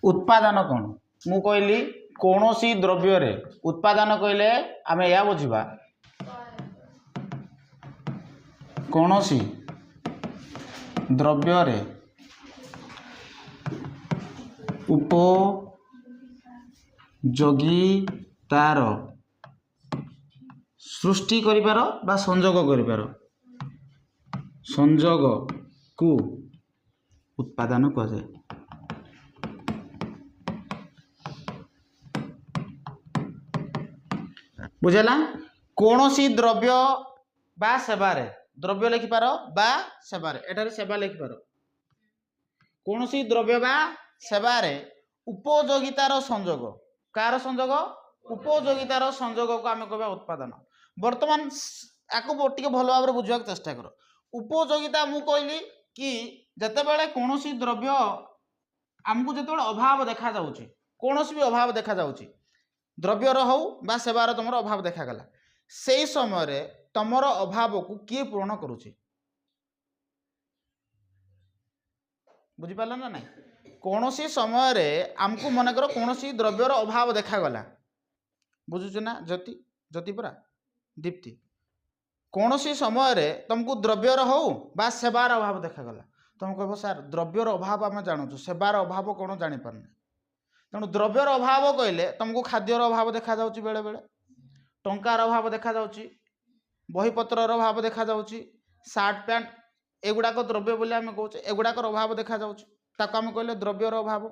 उत्पादन कौन मु कहली कौनसी द्रव्य रे उत्पादन कहले आमे या बुझिबा कौनसी द्रव्य रे उपयोगितार सृष्टि करिपार बा संयोग करिपार संयोग को उत्पादन कहे बुझेला कौनसी द्रव्य बा सेवारे द्रव्य लिखिपार बा सेवारे एटारे सेवा लिखिपार कौनसी द्रव्य बा सेवारे उपयोगितार संयोग कार संयोग उपयोगितार संयोग को आम कहबा उत्पादन वर्तमान आपको टिके भल भाव बुझा चेष्टा कर उपयोगिता मु कहली कि जितेबाला कौनसी द्रव्य आमको जो अभाव देखा जाउची कौनसी भी अभाव देखा जाउची द्रव्यर हो बा सेवार तुम अभाव देखागला से समय तुमर अभाव को किए पूरण करुच्ची बुझिपार ना ना कौन सी समय आमको मनकर कौन सी द्रव्यर अभाव देखागला बुझुच ना ज्योति ज्योति परा दीप्ति कौन सी समय तुमको द्रव्यर हो बा सेवार अभाव देखागला तुम कह सार द्रव्यर अभाव आम जानूँ सेवार अभाव कौन जापारना तेणु द्रव्यर अभाव कहले तुमको खाद्यर अभाव देखा जाउची बेले बेले टंकार अभाव देखा जाउची बहीपत्रर अभाव देखा जाउची सार्ट पैंट एगुड़ाक द्रव्य बोली आम कहूँ एगुड़ाकर अभाव देखा जाउची ताको आम कहले द्रव्यर अभाव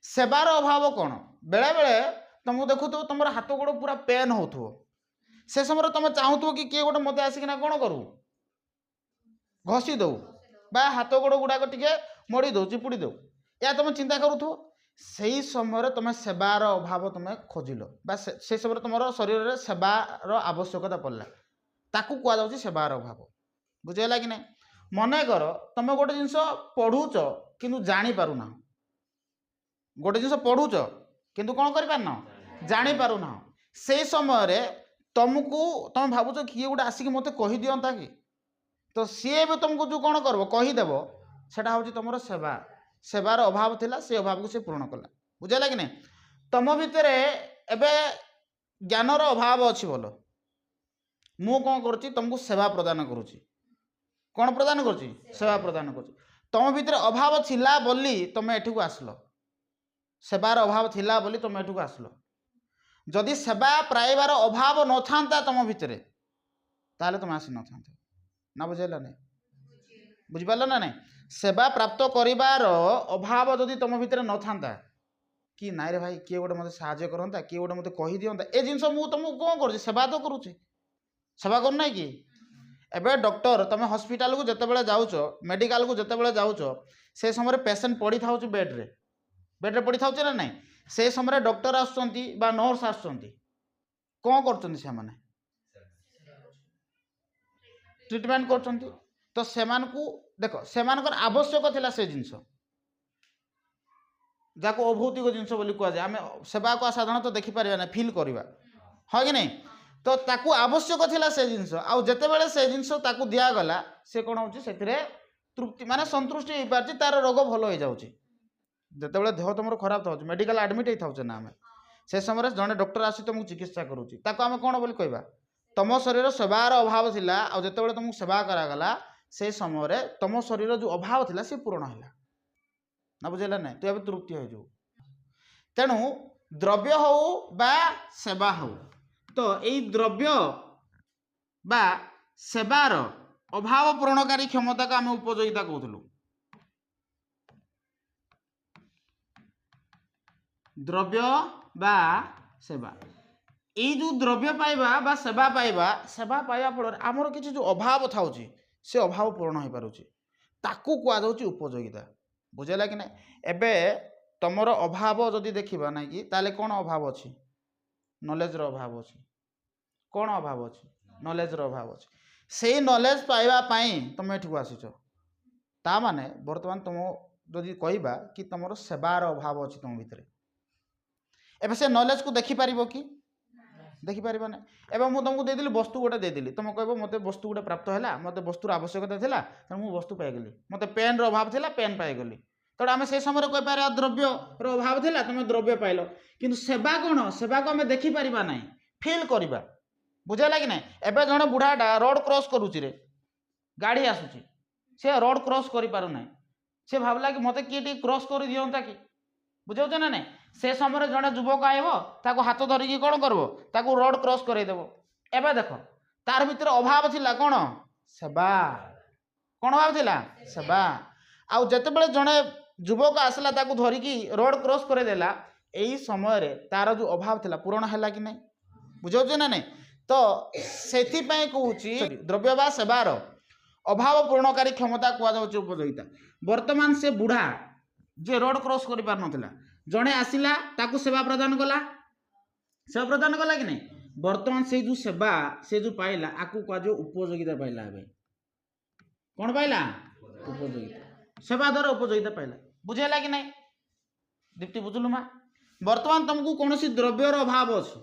सेवार अभाव कौन बेले बेले तुमको देखु तुम हाथ गोड़ पूरा पेन हो से समय तुम चाहूव कि किए गोटे मत आसिकना कौन करू घसी दो बा हाथ गोड़ गुड़ाक टिके मोड़ी दो चिपुड़ी दो या तुम चिंता करूथो से समय तुम सेवार अभाव तुम खोजिल से समय तुम शरीर में सेवार आवश्यकता पड़ला ताकू कहुच्छी सेवार अभाव बुझेगा कि नहीं मन कर तुम गोटे जिनस पढ़ुच किंतु जानी पारुना गोटे जिनस पढ़ुच किंतु कौन कर जानी पारुना से समय तुमको तुम भावुच किए गोटे आसिक मत कही दिंता कि तो सी भी तुमको जो कौन कर कहीदेव से तुम सेवा सेवार अभाव थिला से अभाव को से पूर्ण कला बुझेगा कि नहीं तुम भितर एबे ज्ञानर अभाव अच्छी बोल मु कौन करुच्ची तुमको सेवा प्रदान करुच्ची कौन प्रदान करुच्ची सेवा प्रदान करुच्ची तुम भितर अभाव थिला बोली तुम एठी को आसलो सेवार अभाव थिला बोली तुम एठी को आसलो जदि सेवा पाइबार अभाव न था तुम भितर ताले तुम आसी न था ना बुझेला नहीं बुझिपार ना नहीं सेवा प्राप्त करिबार अभाव जदि तुम भितर न था कि नाई रे भाई किए गोटे मत साहाय्य करता किए गोटे मत कही दिंता ए जिनस मुझे तुमको कौन कर सेवा तो करुच्ची सेवा करना कि एबे डॉक्टर तुम हॉस्पिटल को जितेबाला जाऊच मेडिकल को जितेबाला जाऊच से समय पेसेंट पड़ी था बेड्रे पड़ी था ना नहीं से समय डॉक्टर आसुँच नर्स आसुँच कौन कर ट्रिटमेंट कर तो से देख से आवश्यक थिला से जिनस जाको अभौतिक जिनस बोली कहुए आम सेवा को साधारणतः देखिपर ना फिल करवा हाँ कि नहीं तो ताकू आवश्यक थिला से जिनस आउ जितेबाला से जिनस ताकू दिगला से कौन हो तृप्ति माने संतुष्टि हो पार्टी तार रोग भल हो जाऊँगी जितेबाला देह तुम खराब था मेडिकल एडमिट होता ना आम से समय जड़े डॉक्टर आसी तुमको चिकित्सा करुच्ची आम कौन बोली कहवा तुम शरीर सेवार अभाव थिला आउ जितेबाला तुमको सेवा करागला से समय तुम शरीर जो अभाव थिला से पूर्ण है ना बुझेगा ना तु तृप्ति हो तेणु द्रव्य हो बा सेवा हो तो यही द्रव्य बा सेवार अभाव पूरणकारी क्षमता को आम उपयोगिता कहूँ द्रव्य बा सेवा यही जो द्रव्य पाइबा बा सेवा पाइबा फल आमर किसी जो अभाव था से अभाव पूरण हो पारुची ताकू कहुच्छी उपयोगिता बुझेगा कि ना एबे तुमर अभाव जदि देखा ना कि ताले कौन अभाव अच्छी नॉलेजर अभाव अच्छी कौन अभाव अच्छी नॉलेजर अभाव अच्छी से नॉलेज पाइबापी तुम एठी को आसीच ता माने वर्तमान तुम जदि कहबा कि तुमर सेवार अभाव अच्छी तुम भितर एबे से नॉलेज को देखिपार कि देखिपर ना एवं मुझे तुमको देदेली वस्तु गोटे देदेली तुम कह मत वस्तु गोटे प्राप्त है मत वस्तुर आवश्यकता थी तेणु मुझे वस्तु पाईगली मत पेन अभाव था पेन पाईगली तेणु आम से समय कहीपर द्रव्यर अभाव था तुम द्रव्य पाइल कि सेवा कौन सेवा को आम देखिपर ना फिल करवा बुझेगा कि ना एवं जड़े बुढ़ाटा रोड क्रॉस करुचे गाड़ी आसूची से रोड क्रॉस कर पार ना से भावला कि मत किए क्रॉस कर दिंता कि बुझाऊच ना ना से समय जड़े युवक आईब ताको हाथ धरिकी कौन करब रोड क्रॉस करदेव एवं देख तार भीतर अभाव थिला कौन सेवा कौन अभाव थिला सेवा आउ जिते जड़े युवक आसला ताको धरिकी रोड क्रॉस करदेला यही समय तार जो अभाव थिला पूरण है कि नहीं बुझाऊच ना नहीं तो से कहूँ द्रव्य बा सेवार अभाव पूरणकारी क्षमता कहुच्छे उपयोगिता वर्तमान से बुढ़ा जे रोड क्रॉस कर पार नथिला जड़े आसिला ताकू सेवा प्रदान कला कि नहीं वर्तमान से जो सेवा से जो पाइला आकू कह उपयोगिता पाइला कौन पाइला उपयोगिता सेवा द्वारा उपयोगिता पाइला बुझेला कि नहीं दीप्ति बुझलु माँ वर्तमान तुमको कौन द्रव्यर अभाव अच्छे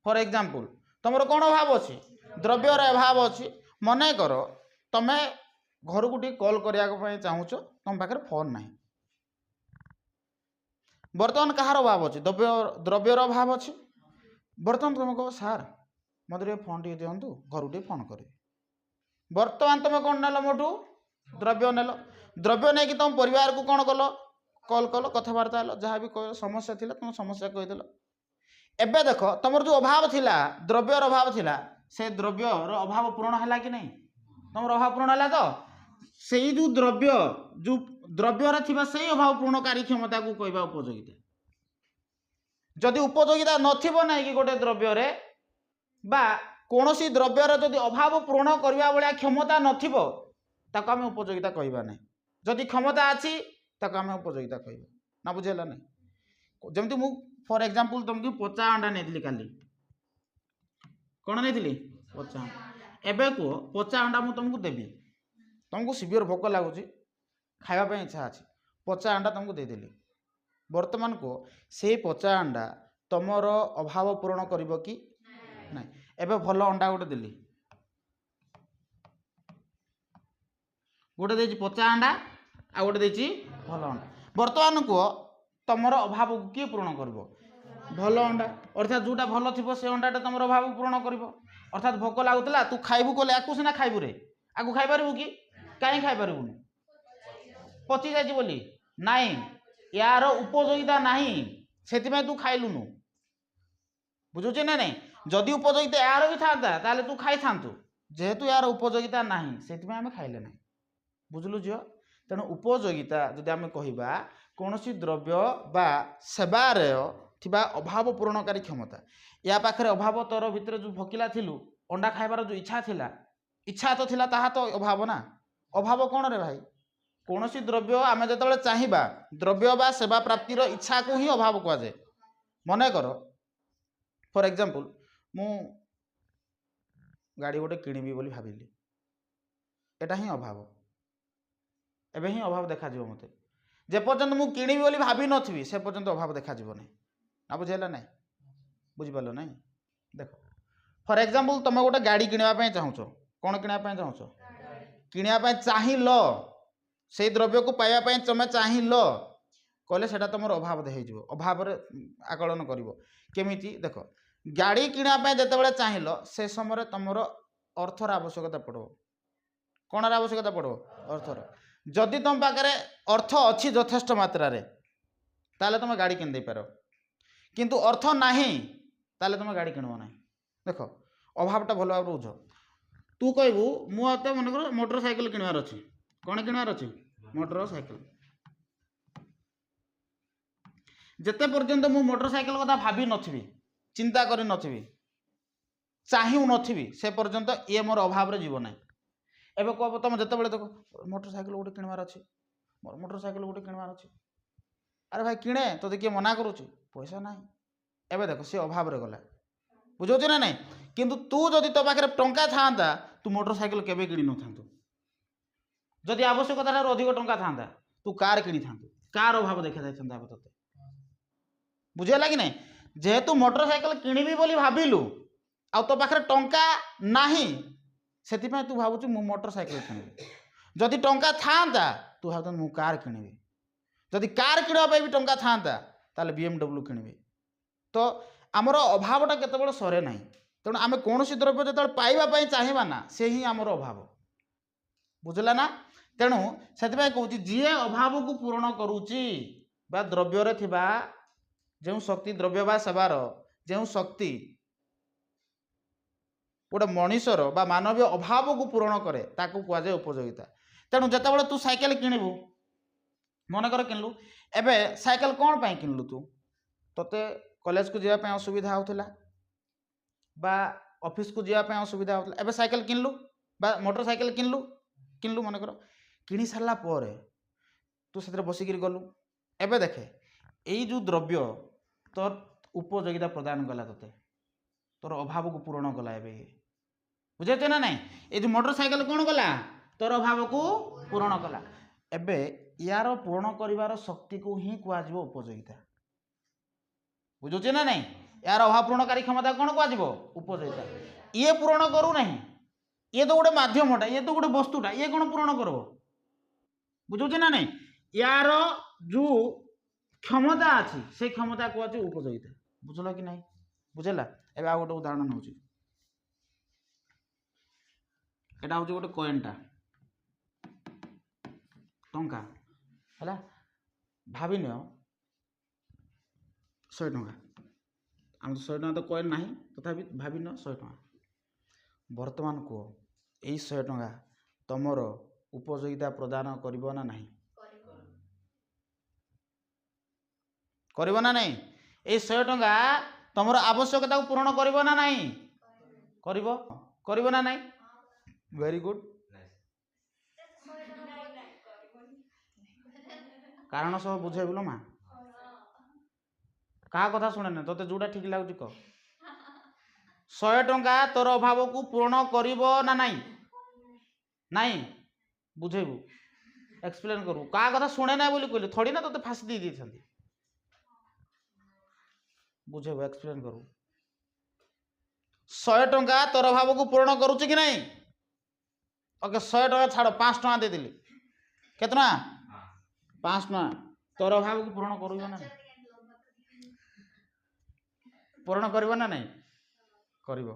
फॉर एग्जांपल तुमर कौन अभाव अच्छे द्रव्यर अभाव अच्छे मन कर तुम घर को टी कॉल करने चाहूच तुम पाखे फोन ना बर्तमान कहार अभाव अच्छे द्रव्यर अभाव अच्छे बर्तमान तुम कह सार मत फोन टे दिंतु घर टे फोन कर बर्तमान तुम कौन नेल मोटू द्रव्य नेल द्रव्य नहीं कि तुम परिवार को कौन कल कॉल कल कथबार्ता जहाँ भी समस्या थी तुम समस्या कहीदेल एबे देख तुम जो अभाव थिला द्रव्यर अभाव थिला से द्रव्यर अभाव पूरण है कि नहीं तुम अभाव पूरण है तो से जो द्रव्यर थिबा से अभाव पूरणकारी क्षमता को कहवा उपयोगिता जदि उपयोगिता नथिबो नहीं कि गोटे द्रव्य बा कौन द्रव्यर जदि अभाव पूरण करने भाया क्षमता नथिबो ताको आम उपयोगिता कहवा नहीं जदि क्षमता अच्छी ताको आम उपयोगिता कहवा ना बुझेला नहीं जमती मु फॉर एग्जांपल तुमको 50 अंडा नहीं काली कौन नहीं 50 एवं कह 50 अंडा मुझे तुमको देवी तुमको सीवियर भोक लगुच खावाई इच्छा अच्छी 50 अंडा तुमको देदेली वर्तमान को से 50 अंडा तुमर अभाव पूरण कर कि ना एवं भल अंडा गोटे देली गोटे दे 50 अंडा आ गोटे दे भल अंडा वर्तमान को तुमर अभाव को किए पूरण कर भल अंडा अर्थात जोटा भल थी से अंडाटा तुम अभाव पूरण कर अर्थात भोक लगुला तू खाइबू कले आकू सीना खाइबू रे आकू खाई पारू कि कहीं खाई पारूनी पची जाइए बोली नाई यार उपयोगिता नहीं से तू खाइलुनु बुझुचे ना नहीं जदि उपयोगिता यार भी था तू खाई था जेहेतु यार उपयोगिता नहीं से आम खाइले ना बुझलु झील तेणु उपयोगिता जदि आम कहवा कौन द्रव्य बा सेवार थिबा अभाव पूरणकारी क्षमता या पाखे अभाव तोर भितर जो भोकिला थिलु अंडा खाइबार जो इच्छा तो थिला ताहा तो अभाव ना अभाव कौन रे भाई कौन द्रव्य आम जो चाहिए द्रव्य बा सेवा प्राप्तिर इच्छा को ही अभाव कहुए मन कर फॉर एग्जांपल मु गाड़ी गोटे किणवी बोली भाविली एटा ही अभाव एबे ही अभाव देखा मते जे पर्यंत मु किणवी बोली भाभी नथी से पर्यंत अभाव देखा नहीं ना बुझेला ना बुझिपाल ना देख फॉर एग्जांपल तुम गोटे गाड़ी किणवाई चाहूच कौन किणवाई चाहूच किणवाई चाहिल से द्रव्य को पाइबा तुम चाहिल कहले सेटा तुम अभाव हो अभाव आकलन करमी देख गाड़ी किणवाई जिते चाहिल से समय तुम अर्थर आवश्यकता पड़ो कौन आवश्यकता पड़ो अर्थर जदि तुम पाखे अर्थ अच्छी यथेष्ट मात्रा ताले तुम गाड़ी किन पार किंतु अर्थ नहीं ताले तुम गाड़ी किणव ना देख अभावटा भल भाव बुझ तू कहबू मुझे मन कर मोटरसाइकेल किणवार अच्छे कौन किणवार अच्छे मोटरसाइकेल जिते पर्यंत मु मोटरसाइकेल कथा भाभी नथी चिंता करी नथी चाहू नथी से पर्यंत ये मोर अभाव जीव ना एवं कह तुम जिते देख मोटरसाइकेल गोटे किणवार अच्छे मोर मोटरसाइकेल गोटे किणवार अच्छे अरे भाई किणे तो किए मना करुच्ची पैसा ना एवं देख सी अभाव गला बुझे ना नहीं किंतु तू जदि तो पाखे टंका था तू मोटरसाइकेल केवे किणी न था जदि आवश्यकता अधिक टंका था तू कार किणी था कार अभाव देखा जाता ते बुझेगा कि नहीं जेहेतु मोटरसाइकेल किणवी बोली भाविलु आ तो पाखे टंका नहीं से तू भावुँ मु मोटरसाइकेल किणी जदि टंका था तू भाव मु कार किणवी जदि कार किणवाई भी टंका था ताले BMW किणवी तो आमर अभावटा केतबेले सरे ना तेणु आम कौन द्रव्य जो पाइबापी चाहिए ना से ही आमर अभाव बुझला ना तेणु से कहूँ जी अभाव को पूरण करुच्ची बा द्रव्य थिबा जो शक्ति द्रव्य बा सेवार जो शक्ति गोटे मनीषर बा मानवीय अभाव को पूरण करे ताकू कहुए उपयोगिता तेणु जितेबाला तू साइकेल किणबू मनकर किणलु एबे साइकेल कौन पाई किणलु तू तोते कॉलेज को जावाई असुविधा होता बा ऑफिस को जावाई असुविधा होता एबे साइकेल किणलु बा मोटरसाइकेल किणलु किणलु मनकर किणी सारा पर तू से बसिक गलु एबे देखे यही जो द्रव्य तोर उपयोगिता प्रदान कला तोते तोर अभाव को पूरण कला एबे बुझे ना नहीं ये जो मोटरसाइकेल कौन कला तोर अभाव को पूरण कला एबे यार पूरण करिवार शक्ति को ही कह उपयोगिता बुझुचे ना नहीं यार अभाव पूरणकारी क्षमता कौन कह उपयोगिता ये पूरण करू नहीं ये तो गोटे मध्यमटा ये तो गोटे वस्तुटा ये कौन पूरण कर बुझुचे ना नहीं यार जो क्षमता अच्छी से क्षमता कह उपयोगिता बुझल कि नहीं बुझेला एबे आ गोटे उदाहरण हूँ एटा हूँ गोटे कॉइनटा टंका है भाव नि 100 टंका आम तो 100 टंका तो कॉइन ना तथा भाव न 100 टंका बर्तमान को यही 100 टंका तुमर उपयोगिता प्रदान करिबो ना नहीं करिबो ना नहीं ये 100 टंका तुमर आवश्यकता को पूर्ण करिबो ना नहीं करिबो करिबो ना नहीं वेरी गुड कारण सब बुझे बोलो माँ क्या कथा शुणे ना तोते जोटा ठीक लगुच कह 100 टंका तोर अभाव को पूर्ण करिबो ना नहीं नहीं बुझेबू एक्सप्लेन करू क्या कथा शुणे ना बोली कहली थोड़ी ना तोते फांसी दे दी बुझेबू एक्सप्लेन करू 100 टंका तोर अभाव को पूर्ण करुच्ची कि नहीं ओके 100 टंका छाड़ 5 टंका दे दिली केतना 5 टंका तोर अभाव को पूर्ण करिबो ना पूर्ण करिबो ना नहीं करिबो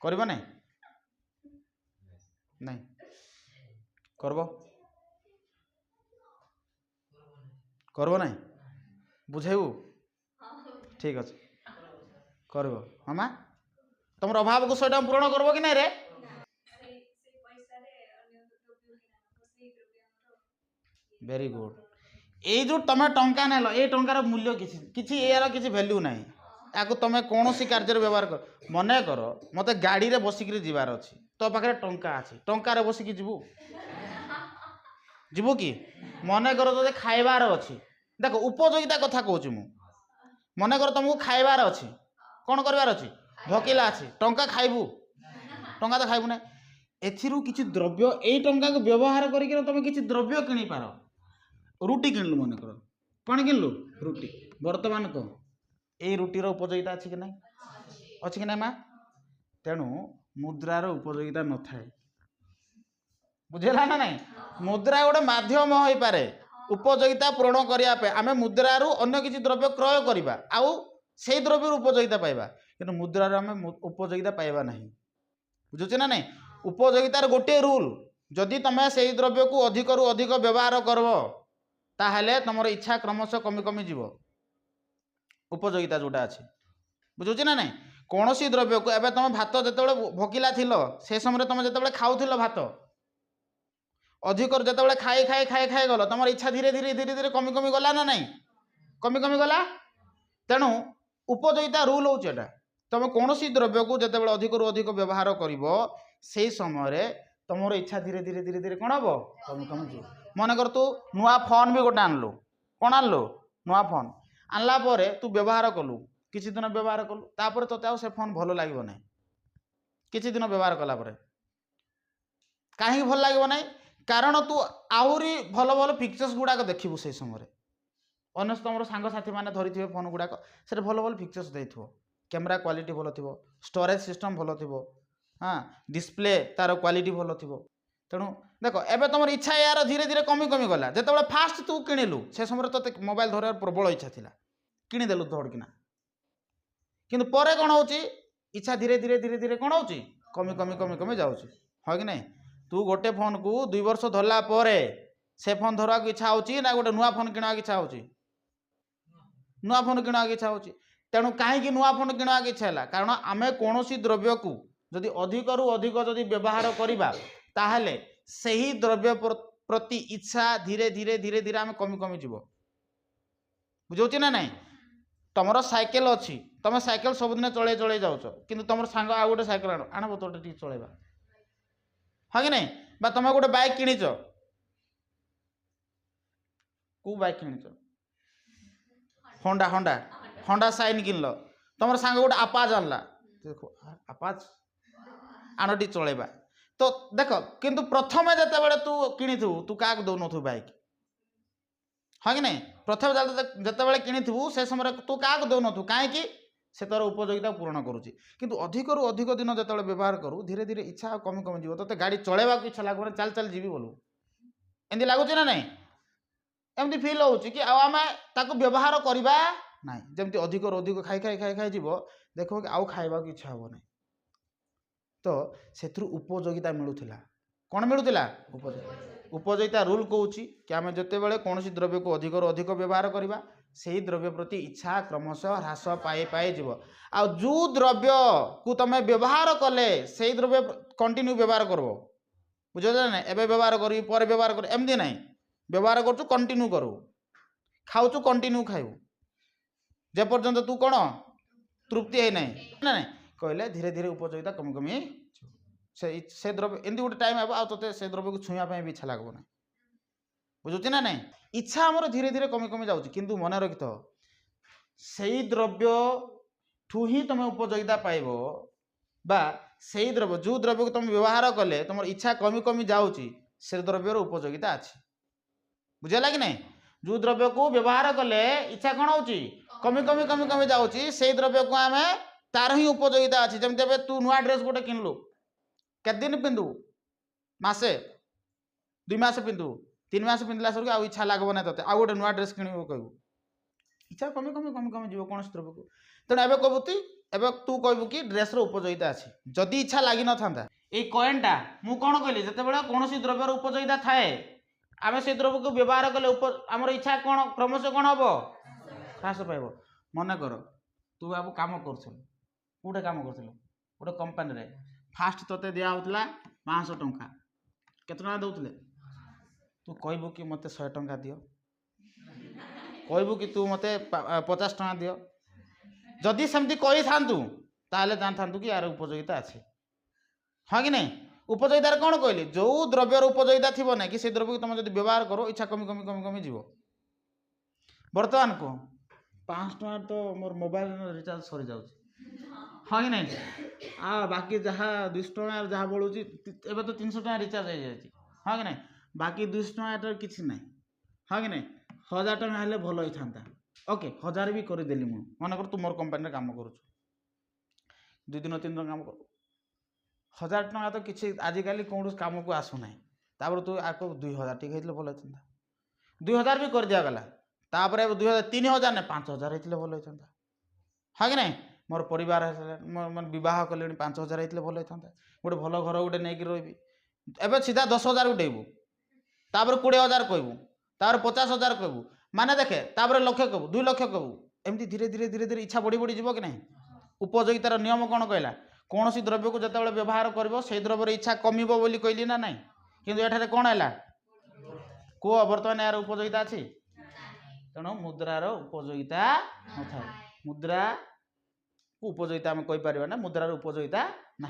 करिबो नहीं नहीं करबो करबो नहीं बुझेबू ठीक अच्छे करबो हाँ तुम अभाव को 100 टंका पूर्ण करबो कि नहीं रे वेरी गुड ये जो तुम टंका नेल ये टंकार मूल्य किसी यार किसी वैल्यू ना या तुम कौन सी कार्य व्यवहार कर मन कर मत गाड़ी रे बसिक जीवार अच्छी तो पाखे टंका अच्छी टंकार बसिक जीवु जीवु कि मन कर तो खाइबार अच्छी देख उपयोगिता कथा कहूँ मु मन कर तुमको खाइबार अच्छी कौन करार अच्छी भकिला अच्छी टंका खाइबू टंका तो खाइबू ना एथिरू किसी द्रव्य यही टंका को व्यवहार करके तुम किसी द्रव्य किणी पार रुटी किणलु मन कर कौन किणलु रुटी वर्तमान कह यही रुटीर उपयोगिता अच्छी कि ना अच्छी कि ना माँ तेणु मुद्रार उपयोगिता न थाए बुझेला ना नहीं मुद्रा गोटे मध्यम हो पारे उपयोगिता पूरण करने आम मुद्रार अन्य किसी द्रव्य क्रय करवा आउ से द्रव्य उपयोगिता पाइबा कि मुद्रार आम उपयोगिता पाइबा ना बुझुचे ना नहीं उपयोगितार गोटे रूल जदि तुम से द्रव्य को अधिक रु अधिक व्यवहार करब ताहले तुम इच्छा क्रमश कमी कमी जीव उपयोगिता जोटा अच्छी बुझुचे ना नहीं कौन सी द्रव्य को एवं तुम भात जो भकिला से समय तुम जो खाऊ भात अधिक जो खाई खाई खाई खाई गल तुम इच्छा धीरे धीरे धीरे धीरे कमी कमी गला ना नहीं कमी कमी गला तेणु उपयोगिता रूल होता तुम कौन सी द्रव्य को जो अधिक रु अधिक व्यवहार कर समय तुम इच्छा धीरे धीरे धीरे धीरे कौन हम कमी कमी जीव मन कर तू नुआ फोन भी गोटे आनलु कौन आनलु नुआ फोन आनला पर तू व्यवहार कलु किसी दिन व्यवहार कलु तापर तोते से फोन भल लगे ना किसी दिन व्यवहार कलापर कहीं भल लगे ना कारण तू आहरी भल भल पिक्चर्स गुड़ाक देखू से समय अन्य तुम सांगसाथी मैंने धरी थे फोन गुड़ाक से भल भल पिक्चर्स देथिबो कैमेरा क्वालिटी भल थी स्टोरेज सिस्टम भल थी हाँ डिस्प्ले तार क्वालिटी भल थी तेणु देख एबे तुम इच्छा यार धीरे धीरे कमी कमी गला जो फास्ट तू किणिलु से समय तो मोबाइल धर प्रबल इच्छा था किणिदेलु दौड़किना किंतु परे कौन हो इच्छा धीरे धीरे धीरे धीरे कौन हो कमी कमी कमी कमी जाऊँ हाँ कि नहीं तू गोटे फोन को 2 वर्ष धरला से फोन धरवा इच्छा होची ना गोटे नुआ फोन किणवा इच्छा होची नुआ फोन किणवा इच्छा होची तेणु कहीं नुआ फोन किणवा इच्छा है कारण आम कौन द्रव्य को जदि अधिक रु अधिक जदि व्यवहार करवा ताहले सही द्रव्य प्रति इच्छा धीरे धीरे धीरे धीरे आम कमी कमी जीव बुझे ना नहीं तुम साइकेल अच्छी तुम साइकेल सबुदिन चले चले जाऊच कि तुम सांग आ गोटे साइकेल आण बोतल टी चलेबा हाँ कि नहीं बा तुम गोटे बाइक किणीच को बाइक किणीच होंडा होंडा होंडा साइन किनल तुम सांग गोटे आपाज आनला देखो आपाज आण टी चलेबा तो देख किंतु प्रथम जिते तू किणीथु तू क्या दौनु बाइक हाँ कि नहीं प्रथम जिते किणीथु से समय तू क्या दौनु कहीं से तार उपयोगिता पूर्ण करुच्ची किंतु अधिक रु अधिक दिन जो व्यवहार करू धीरे धीरे इच्छा कमी कमी जीव तो गाड़ी चलेबा इच्छा लगे चल चल जी बोलू एमती लगुच ना नहीं एमती फिल हो कि आम व्यवहार करवा ना जमी अधिक रु अधिक खाई खाई खाई खाई जीव देख कि आउ खाइबा इच्छा हम ना तो से उपयोगिता मिलूला कौन मिलूला उपयोगिता रूल कौच कि आम जिते बड़े कौन द्रव्य को अधिक रु अधिक व्यवहार करवा से द्रव्य प्रति इच्छा क्रमशः ह्रास पाए पाए जीव आ जो द्रव्य को तुम व्यवहार कले से द्रव्य कंटिन्यू व्यवहार कर बुझ ना एवं व्यवहार करी पर व्यवहार कर एमती ना व्यवहार कर कंटिन्यू करू खाऊ कंटिन्यू खाऊ जेपर्यंत तू कौन तृप्ति है ना कहले धीरे धीरे उपयोगिता कमी कमी से द्रव्य एमती गोटे टाइम आब आते से द्रव्य को छुँया भी इच्छा लगो ना बुझुची ना नहीं इच्छा आमर धीरे धीरे कमी कमी जाऊँ किंतु मन रखि तो सही द्रव्य ठू ही तुम उपयोगिता पाइब बा सही द्रव्य जो द्रव्य को तुम व्यवहार कले तुम इच्छा कमी कमी जाऊँगी से द्रव्यर उपयोगिता अच्छी बुझेगा कि नहीं जो द्रव्य को व्यवहार कले इच्छा कौन हो कमी कमी कमी कमी जाऊँगी से द्रव्य को आम तार ही उपयोगिता अच्छी जमी तू नुआ ड्रेस गोटे किणलु केते दिन पिंधु मासे 2 मास पिंधु 3 मास पिंधला सर आ इच्छा लगो ना ते आ गोटे नुआ ड्रेस किण कहू इच्छा कमी कमी कमी कमी जीव कौन द्रव्य को तेणु एवं कहू तु एवं तू कहबू कि ड्रेस उपयोगिता अच्छी जदि इच्छा लगी न था ये कॉइनटा मु कौन कहली जिते कौन द्रव्यर उपयोगिता थाए आम से द्रव्य को व्यवहार कले आमर इच्छा कौन क्रमशः कौन हम ह्रास पाइब मन कर तू बाबू कम करोटे कम कर गोटे कंपानी फास्ट तोते दिया होता 500 टंका केते टंका दौले तू कहबू कि मत 100 टंका दियो कहबू कि तू मत 50 टंका दियो जदि सेमती कही थांतु ताले जानथांतु कि यार उपयोगिता अच्छे हाँ कि नहीं उपयोगितार कौन कहली जो द्रव्यर उपयोगिता थी ना कि से द्रव्य को तुम जब व्यवहार करो इच्छा कमी कमी कमी कमी जीव बर्तमान को 500 टंका तो मोर मोबाइल रिचार्ज सरी जाऊँ हाँ कि नहीं बाकी जहाँ 200 टंका जहाँ बढ़ुची एवं तो 300 टंका रिचार्ज हो जाए हाँ कि नहीं बाकी 200 टंका किसी ना हाँ कि नहीं 1000 टंका हेल्ले भल होता ओके 1000 भी करदेली मु मन कर तू मोर कंपानी काम कर 2 दिन 3 दिन काम कर 1000 टंका तो किसी आजिकल कौन काम को आसुना तापर तू आको 2000 टी भल होता 2000 भी कर दिया गला तापर 2000 3000 ना 5000 होते भल होता हाँ कि नहीं मोर परिवार बह कले 5000 होते भल होता गोटे भल घर गोटे नहीं रही एवं सीधा 10,000 उठेबू तापर 20,000 कहबू तापर 50,000 कहबू माने देखे तापर लक्ष्य कहबू 2 लक्ष कहबू एमती धीरे धीरे धीरे धीरे इच्छा बढ़ी बढ़ी जीव कि नहीं उपयोगितार नियम कौन कहला कौन सी द्रव्य को जिते व्यवहार कर से द्रव्यर इच्छा कमिब बोली कहली ना नहीं किंतु एठारे कौन है कह बर्तमान यार उपयोगिता अच्छी तेणु मुद्रार उपयोगिता न था मुद्रा को उपयोगिता आम कहीपर ना मुद्रार उपयोगिता ना।